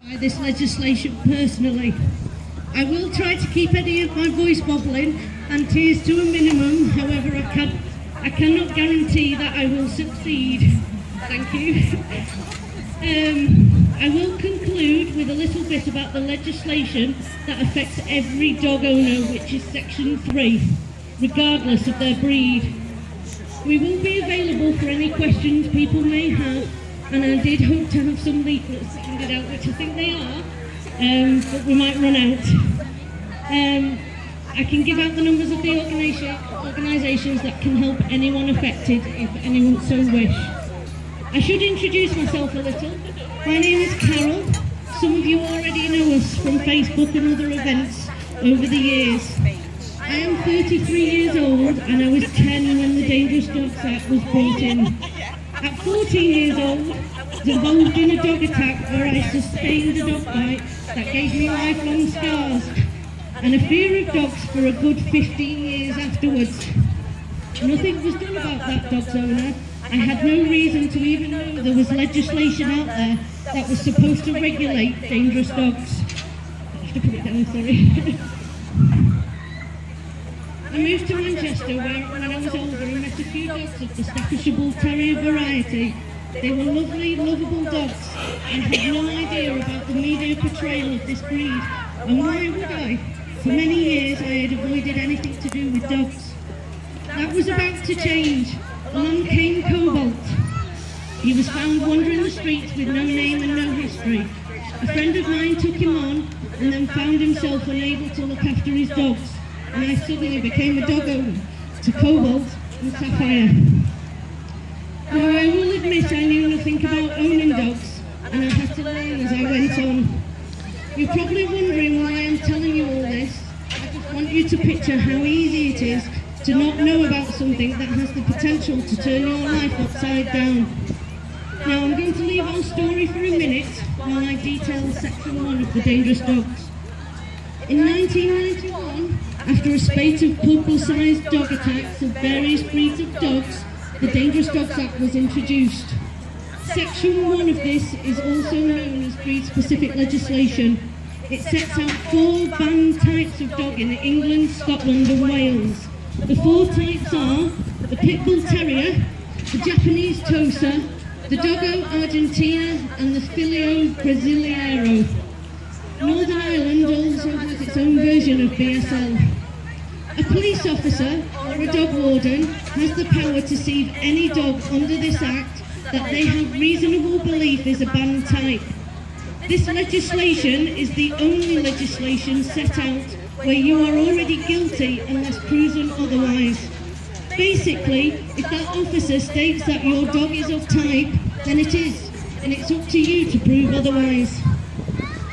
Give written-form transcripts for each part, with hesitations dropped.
by this legislation personally. I will try to keep any of my voice wobbling and tears to a minimum, however I cannot guarantee that I will succeed. Thank you. I will conclude with a little bit about the legislation that affects every dog owner, which is Section 3, regardless of their breed. We will be available for any questions people may have, and I did hope to have some leaflets handed out, which I think they are, but we might run out. I can give out the numbers of the organisations that can help anyone affected if anyone so wish. I should introduce myself a little. My name is Carol. Some of you already know us from Facebook and other events over the years. I am 33 years old and I was 10 when the Dangerous Dogs Act was brought in. At 14 years old, I was involved in a dog attack where I sustained a dog bite that gave me lifelong scars and a fear of dogs for a good 15 years afterwards. Nothing was done about that dog's owner. I had no reason to even know there was legislation out there that was supposed to regulate dangerous dogs. I have to put it down, sorry. I moved to Manchester when I was older and met a few dogs of the Staffordshire Bull Terrier variety. They were lovely, lovable dogs. I had no idea about the media portrayal of this breed, and why would I? For many years I had avoided anything to do with dogs. That was about to change. Along came Cobalt. He was found wandering the streets with no name and no history. A friend of mine took him on and then found himself unable to look after his dogs, and I suddenly became a dog owner to Cobalt and Sapphire. Now I will admit I knew nothing about owning dogs, and I had to learn as I went on. You're probably wondering why I'm telling you all this. I just want you to picture how easy it is to not know about something that has the potential to turn your life upside down. Now I'm going to leave our story for a minute while I detail Section 1 of the Dangerous Dogs. In 1991, after a spate of publicised dog attacks of various breeds of dogs, the Dangerous Dogs Act was introduced. Section 1 of this is also known as breed-specific legislation. It sets out 4 banned types of dog in England, Scotland and Wales. The 4 types are the Pit Bull Terrier, the Japanese Tosa, the Doggo Argentina and the Filio Brasileiro. Northern Ireland also has its own version of BSL. A police officer or a dog warden has the power to seize any dog under this act that they have reasonable belief is a banned type. This legislation is the only legislation set out where you are already guilty unless proven otherwise. Basically, if that officer states that your dog is of type, then it is, and it's up to you to prove otherwise.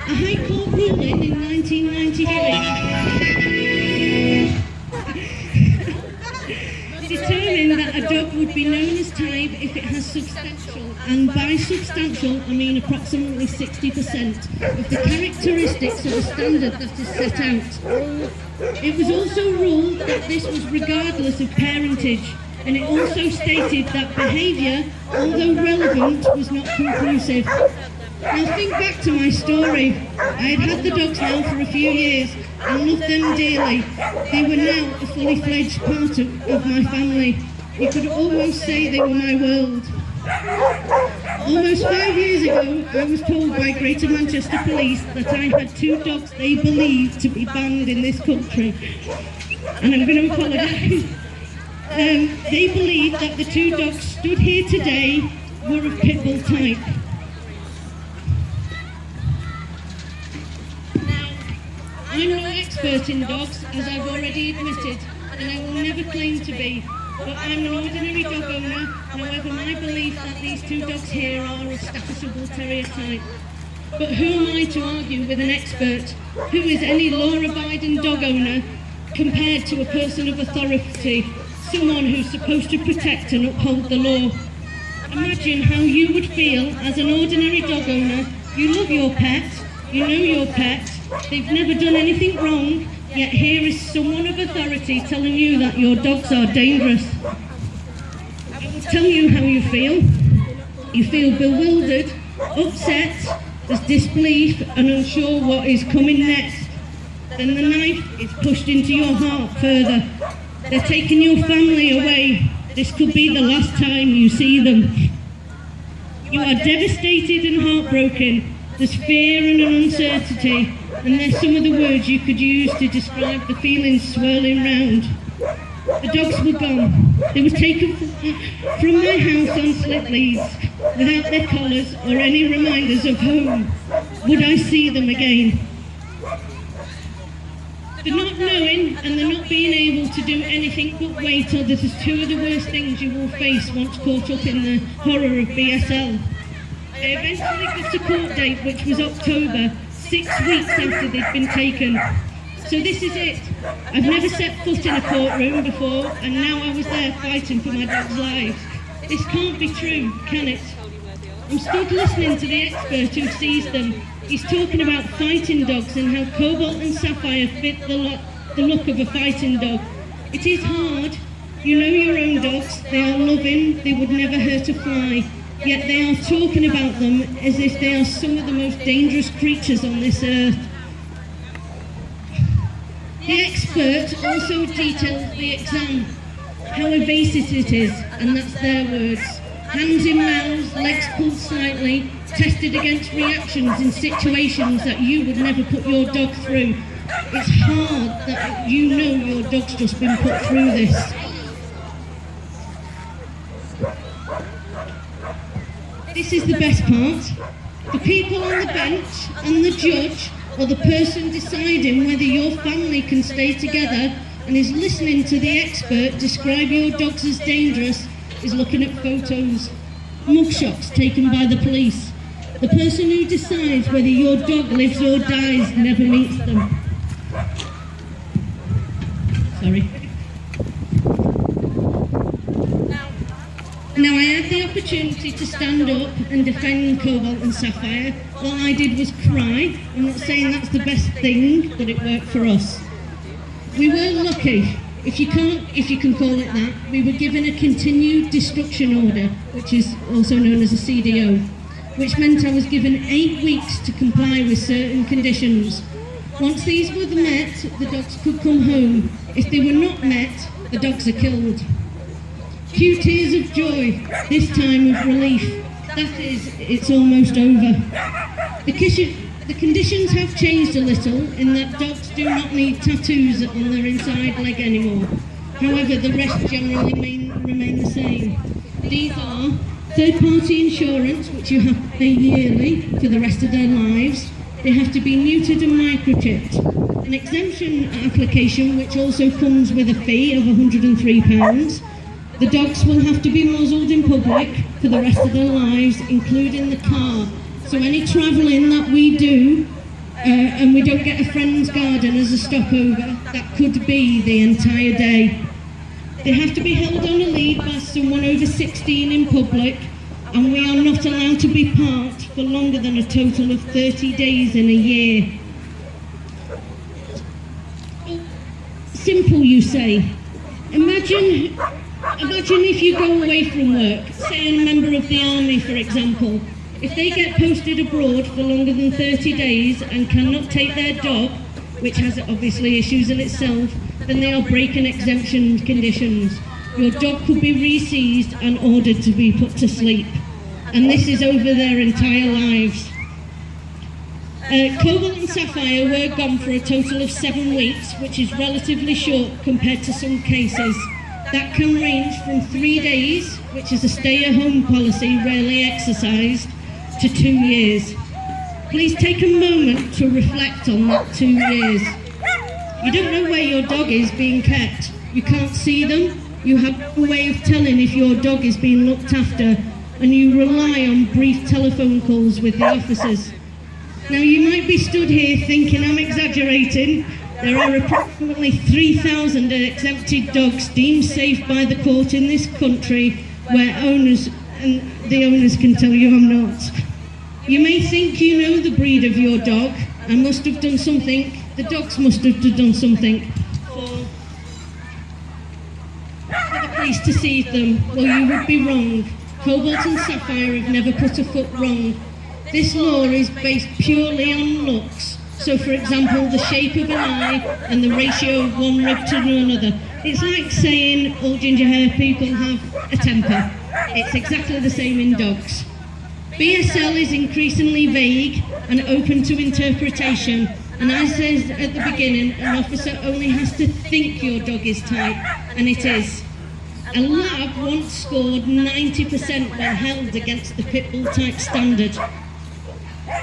A High Court ruling in 1993 determined that a dog would be known as type if it has substantial, and by substantial I mean approximately 60% of the characteristics of a standard that is set out. It was also ruled that this was regardless of parentage, and it also stated that behaviour, although relevant, was not conclusive. Now think back to my story. I had the dogs now for a few years and loved them dearly. They were now a fully fledged part of my family. You could almost say they were my world. Almost 5 years ago, I was told by Greater Manchester Police that I had 2 dogs they believed to be banned in this country. And I'm going to apologise. They believed that the 2 dogs stood here today were of Pit Bull type. I'm no expert in dogs, as I've already admitted, and I will never claim to be, but I'm an ordinary dog owner. However, my belief that these 2 dogs here are of Staffordshire Bull Terrier type. But who am I to argue with an expert? Who is any law-abiding dog owner compared to a person of authority, someone who's supposed to protect and uphold the law? Imagine how you would feel as an ordinary dog owner. You love your pet, you know your pet, they've never done anything wrong, yet here is someone of authority telling you that your dogs are dangerous. I will tell you how you feel. You feel bewildered, upset, There's disbelief and unsure what is coming next. Then the knife is pushed into your heart further. They're taking your family away. This could be the last time you see them. You are devastated and heartbroken. There's fear and an uncertainty, and there's some of the words you could use to describe the feelings swirling round. The dogs were gone. They were taken from my house on slip leads, without their collars or any reminders of home. Would I see them again? The not knowing and the not being able to do anything but wait till this is two of the worst things you will face once caught up in the horror of BSL. I eventually got a court date, which was October, 6 weeks after they'd been taken. So this is it. I've never set foot in a courtroom before, and now I was there fighting for my dog's lives. This can't be true, can it? I'm stood listening to the expert who sees them. He's talking about fighting dogs and how Cobalt and Sapphire fit the look of a fighting dog. It is hard. You know your own dogs. They are loving. They would never hurt a fly. Yet they are talking about them as if they are some of the most dangerous creatures on this earth. The expert also details the exam, how evasive it is, and that's their words. Hands in mouths, legs pulled slightly, tested against reactions in situations that you would never put your dog through. It's hard that you know your dog's just been put through this. This is the best part. The people on the bench and the judge, or the person deciding whether your family can stay together and is listening to the expert describe your dogs as dangerous, is looking at photos, mugshots taken by the police. The person who decides whether your dog lives or dies never meets them. Sorry. Now I had the opportunity to stand up and defend Cobalt and Sapphire. All I did was cry. I'm not saying that's the best thing, but it worked for us. We were lucky, if you can call it that. We were given a continued destruction order, which is also known as a CDO, which meant I was given 8 weeks to comply with certain conditions. Once these were met, the dogs could come home. If they were not met, the dogs are killed. Few tears of joy, this time of relief. That is, it's almost over. The conditions have changed a little in that dogs do not need tattoos on their inside leg anymore. However, the rest generally remain the same. These are third-party insurance, which you have to pay yearly for the rest of their lives. They have to be neutered and microchipped. An exemption application, which also comes with a fee of £103. The dogs will have to be muzzled in public for the rest of their lives, including the car. So any travelling that we do, and we don't get a friend's garden as a stopover, that could be the entire day. They have to be held on a lead by someone over 16 in public, and we are not allowed to be parked for longer than a total of 30 days in a year. Simple, you say. Imagine if you go away from work, say a member of the army, for example. If they get posted abroad for longer than 30 days and cannot take their dog, which has obviously issues in itself, then they are breaking exemption conditions. Your dog could be re-seized and ordered to be put to sleep. And this is over their entire lives. Cobalt and Sapphire were gone for a total of 7 weeks, which is relatively short compared to some cases. That can range from 3 days, which is a stay-at-home policy rarely exercised, to 2 years. Please take a moment to reflect on that 2 years. You don't know where your dog is being kept. You can't see them. You have no way of telling if your dog is being looked after, and you rely on brief telephone calls with the officers. Now you might be stood here thinking I'm exaggerating. There are approximately 3,000 exempted dogs deemed safe by the court in this country, where owners can tell you I'm not. You may think you know the breed of your dog and must have done something, the dogs must have done something for the police to seize them. Well, you would be wrong. Cobalt and Sapphire have never put a foot wrong. This law is based purely on looks. So, for example, the shape of an eye and the ratio of one rib to another. It's like saying all ginger hair people have a temper. It's exactly the same in dogs. BSL is increasingly vague and open to interpretation. And as I said at the beginning, an officer only has to think your dog is tight, and it is. A lab once scored 90% when held against the pit bull type standard.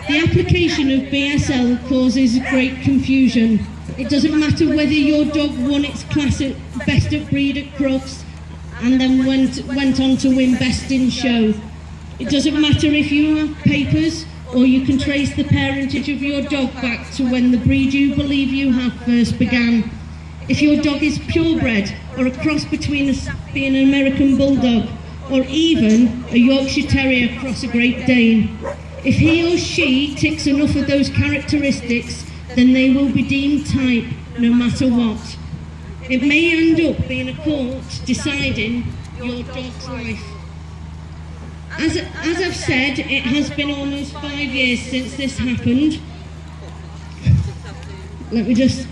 The application of BSL causes great confusion. It doesn't matter whether your dog won its class at Best at Breed at Crufts and then went on to win Best in Show. It doesn't matter if you have papers or you can trace the parentage of your dog back to when the breed you believe you have first began. If your dog is purebred or a cross between a Sappy and an American Bulldog, or even a Yorkshire Terrier across a Great Dane, if he or she ticks enough of those characteristics, then they will be deemed type no matter what. It may end up being a court deciding your dog's life. As I've said, it has been almost 5 years since this happened. The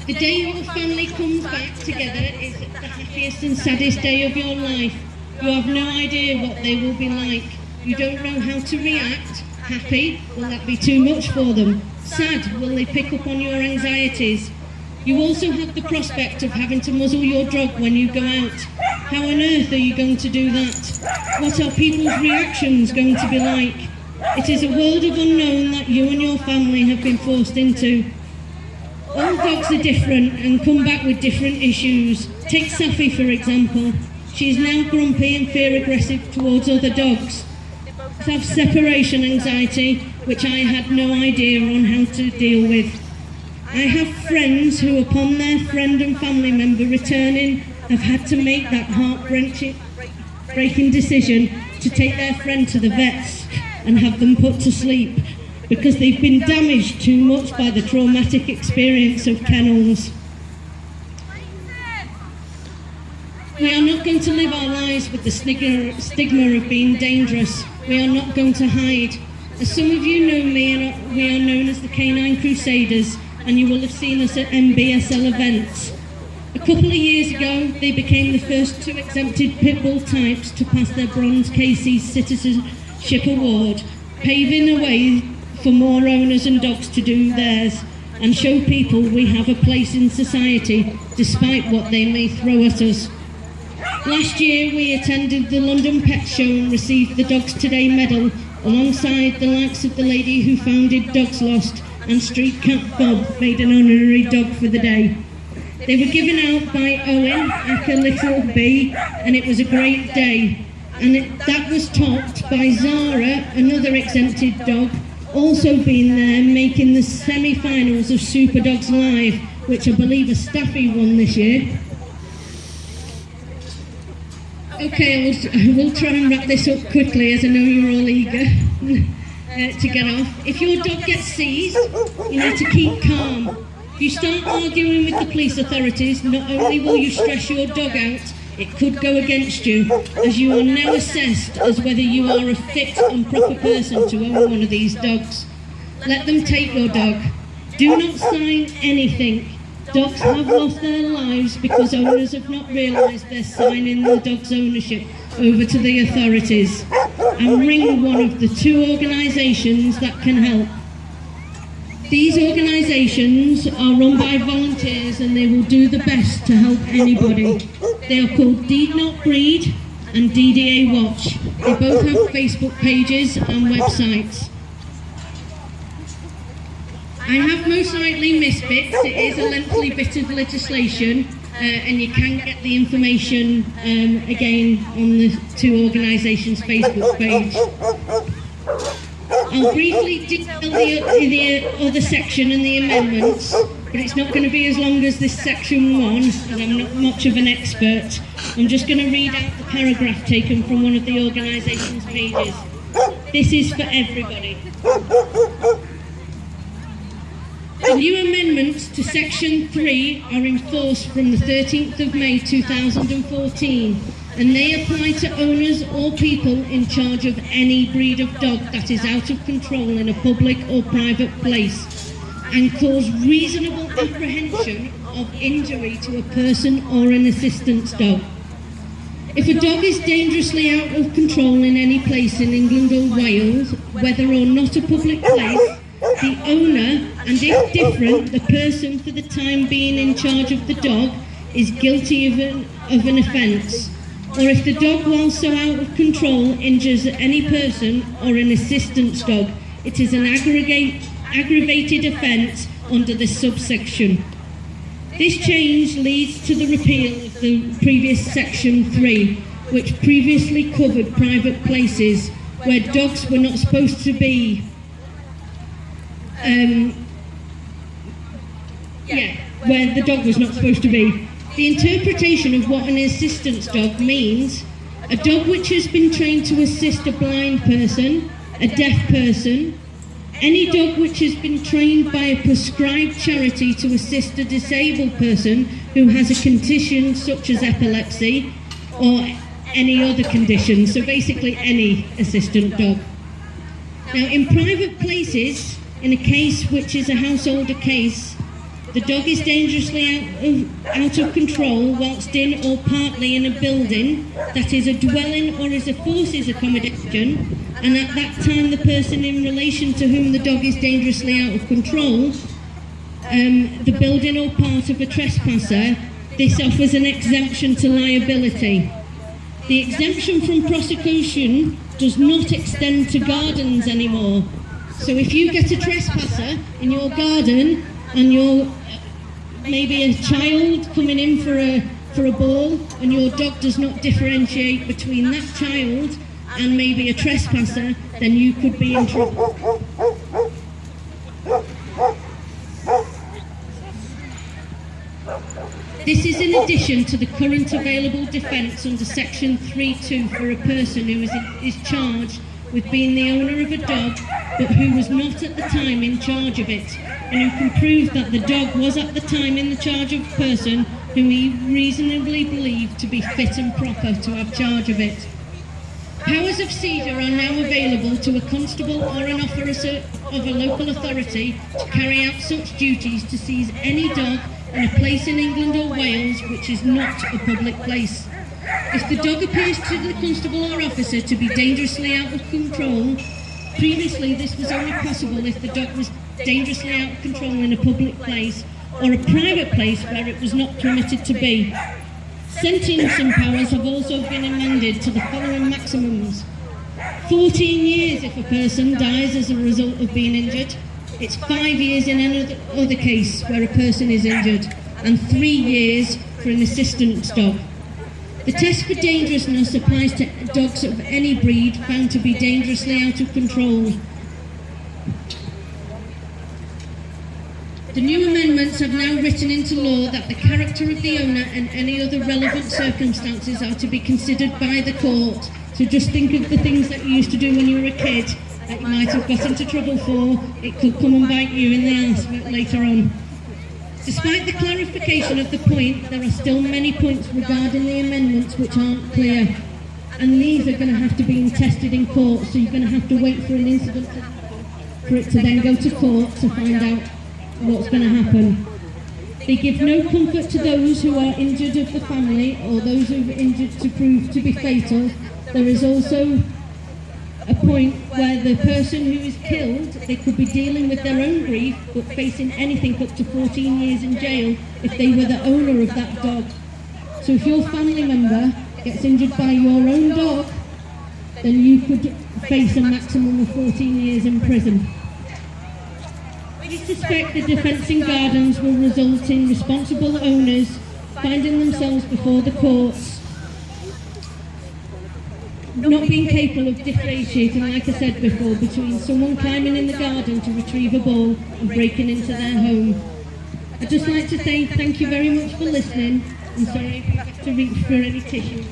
day your family comes back together is the happiest and saddest day of your life. You have no idea what they will be like. You don't know how to react. Happy? Will that be too much for them? Sad? Will they pick up on your anxieties? You also have the prospect of having to muzzle your dog when you go out. How on earth are you going to do that? What are people's reactions going to be like? It is a world of unknown that you and your family have been forced into. All dogs are different and come back with different issues. Take Sapphire for example. She is now grumpy and fear-aggressive towards other dogs. They have separation anxiety, which I had no idea on how to deal with. I have friends who, upon their friend and family member returning, have had to make that heart-breaking decision to take their friend to the vets and have them put to sleep because they've been damaged too much by the traumatic experience of kennels. We are not going to live our lives with the stigma of being dangerous. We are not going to hide. As some of you know me, we are known as the Canine Crusaders, and you will have seen us at MBSL events. A couple of years ago, they became the first 2 exempted pit bull types to pass their Bronze Casey's Citizenship Award, paving a way for more owners and dogs to do theirs and show people we have a place in society despite what they may throw at us. Last year we attended the London Pet Show and received the Dogs Today medal alongside the likes of the lady who founded Dogs Lost and Street Cat Bob made an honorary dog for the day. They were given out by Owen, aka Little B, and it was a great day. And that was topped by Zara, another exempted dog, also being there making the semi-finals of Super Dogs Live, which I believe a Staffy won this year. Okay, I will try and wrap this up quickly as I know you're all eager to get off. If your dog gets seized, you need to keep calm. If you start arguing with the police authorities, not only will you stress your dog out, it could go against you, as you are now assessed as whether you are a fit and proper person to own one of these dogs. Let them take your dog. Do not sign anything. Dogs have lost their lives because owners have not realised they're signing the dog's ownership over to the authorities. And ring one of the 2 organisations that can help. These organisations are run by volunteers and they will do the best to help anybody. They are called Deed Not Breed and DDA Watch. They both have Facebook pages and websites. I have most likely missed bits. It is a lengthy bit of legislation and you can get the information again on the 2 organisations' Facebook page. I'll briefly detail the other section and the amendments, but it's not going to be as long as this section 1, as I'm not much of an expert. I'm just going to read out the paragraph taken from one of the organisation's pages. This is for everybody. The new amendments to Section 3 are in force from the 13th of May 2014 and they apply to owners or people in charge of any breed of dog that is out of control in a public or private place and cause reasonable apprehension of injury to a person or an assistance dog. If a dog is dangerously out of control in any place in England or Wales, whether or not a public place, the owner, and if different, the person for the time being in charge of the dog, is guilty of an offence. Or if the dog, while so out of control, injures any person or an assistance dog, it is an aggravated offence under this subsection. This change leads to the repeal of the previous section 3, which previously covered private places where dogs were not supposed to be where the dog was not supposed to be. The interpretation of what an assistance dog means: a dog which has been trained to assist a blind person, a deaf person, any dog which has been trained by a prescribed charity to assist a disabled person who has a condition such as epilepsy or any other condition, so basically any assistant dog. Now, in private places, in a case which is a householder case, the dog is dangerously out of control whilst in or partly in a building that is a dwelling or is a forces accommodation, and at that time the person in relation to whom the dog is dangerously out of control, the building or part of a trespasser, this offers an exemption to liability. The exemption from prosecution does not extend to gardens anymore. So if you get a trespasser in your garden and you're maybe a child coming in for a ball and your dog does not differentiate between that child and maybe a trespasser, then you could be in trouble. This is in addition to the current available defence under section 3.2 for a person who is charged with being the owner of a dog but who was not at the time in charge of it, and who can prove that the dog was at the time in the charge of a person whom he reasonably believed to be fit and proper to have charge of it. Powers of seizure are now available to a constable or an officer of a local authority to carry out such duties to seize any dog in a place in England or Wales which is not a public place. If the dog appears to the constable or officer to be dangerously out of control, previously this was only possible if the dog was dangerously out of control in a public place or a private place where it was not permitted to be. Sentencing powers have also been amended to the following maximums: 14 years if a person dies as a result of being injured. It's 5 years in any other case where a person is injured, and 3 years for an assistance dog. The test for dangerousness applies to dogs of any breed found to be dangerously out of control. The new amendments have now written into law that the character of the owner and any other relevant circumstances are to be considered by the court. So just think of the things that you used to do when you were a kid that you might have got into trouble for. It could come and bite you in the ass later on. Despite the clarification of the point, there are still many points regarding the amendments which aren't clear, and these are going to have to be tested in court, so you're going to have to wait for an incident to happen for it to then go to court to find out what's going to happen. They give no comfort to those who are injured of the family or those who are injured to prove to be fatal. There is also a point where the person who is killed, they could be dealing with their own grief but facing anything up to 14 years in jail if they were the owner of that dog. So if your family member gets injured by your own dog, then you could face a maximum of 14 years in prison. We suspect the defence in gardens will result in responsible owners finding themselves before the courts not being capable of differentiating, like I said before, between someone climbing in the garden to retrieve a ball and breaking into their home. I'd just like to say thank you very much for listening. I'm sorry if you have to reach for any tissues.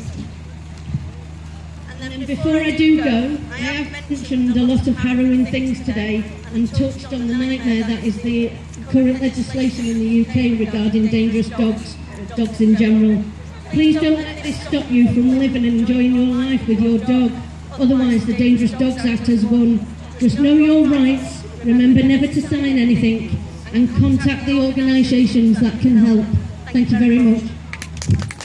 And then before I do go, I have mentioned a lot of harrowing things today and touched on the nightmare that is the current legislation in the UK regarding dangerous dogs, or dogs in general. Please don't let this stop you from living and enjoying your life with your dog. Otherwise, the Dangerous Dogs Act has won. Just know your rights, remember never to sign anything, and contact the organisations that can help. Thank you very much.